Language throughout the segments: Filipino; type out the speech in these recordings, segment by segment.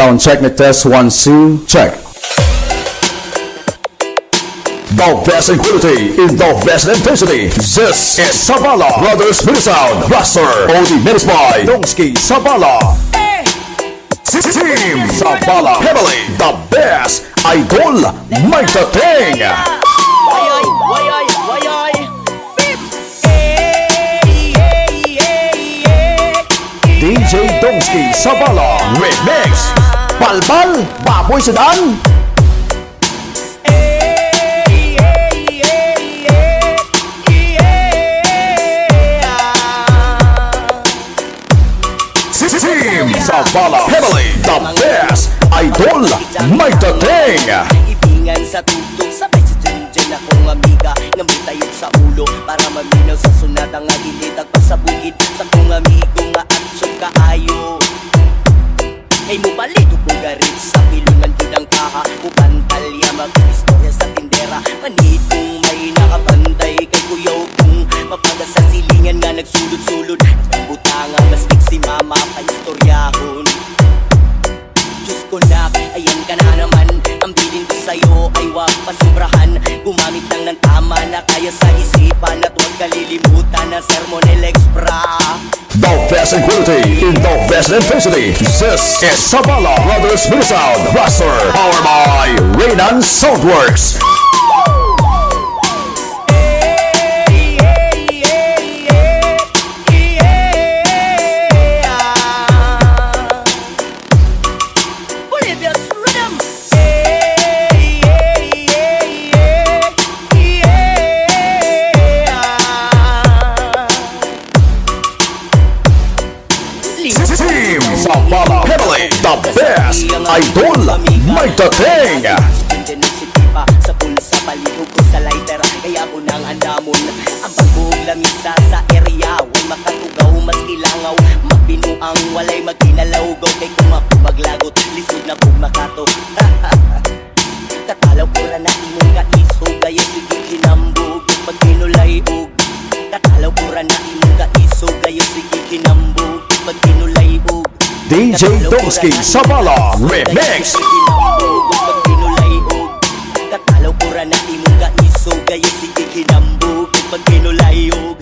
Sound check, mic test, 1, 2, check. The best in quality, in the best intensity. This is Sabala Brothers Mini Sound Blaster. Only minutes by Dongski Sabala. Team Sabala Heavily, the best. Idol, Mike the Thing. DJ Dongski Sabala Remix. Palpal, Baboy Sedan. Team Sabala Heavily, the best. Idol, Mike the Thing. Ibingan sa tutog, sabay sa dyan akong amiga na may tayog sa ulo para maminaw sa sunat ang agilitag pa sa bukid sa kong amigo nga atsog kaayo. Ay mo palito po garit sa pilungan doon ang kaha upantalya mag-istorya sa tindera manitong may nakabantay kay kuyaw kong mapaga sa silingan nga nagsulod-sulod butanga mastik si mama pa istoryahon. Diyos ko na, ayan ka na naman. Ang bilin ko sa'yo ay wag pasobrahan. Gumamit lang ng tama na kaya sa isipan at huwag kalilimutan na sermon Extra. The best in quality, in the best intensity. This is Sabala Brothers Mini Sound Blaster. Powered by Raynan Soundworks. Team Sabala Heavily, the best. Idol, Mike the Thing. Sa pulsa, palihog ko sa lighter kaya ko nang andamon ang bagong lamisa sa area. Huwag makatugaw, mas kilangaw magbinuang walay magkinalawgaw kay kung ako maglagot, lisod na kung makato. Katalaw ko na na imong kaisog kayo sige kinambog pag kinulayog. Katalaw ko na imong kaisog kayo sige kinambog pag kinulayog. DJ Dongski Sabala Remix. Katalaw ko na imong kaisog kayo sige kinambog pag kinulayog.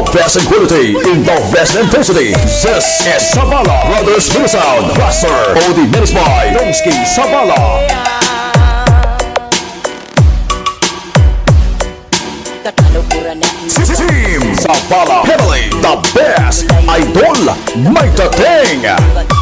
Best in quality, in the best intensity. This is Sabala Brothers Mini Sound Blaster. Only minutes by Dongski Sabala. Team Sabala Heavily, the best. Idol, Mike the Thing.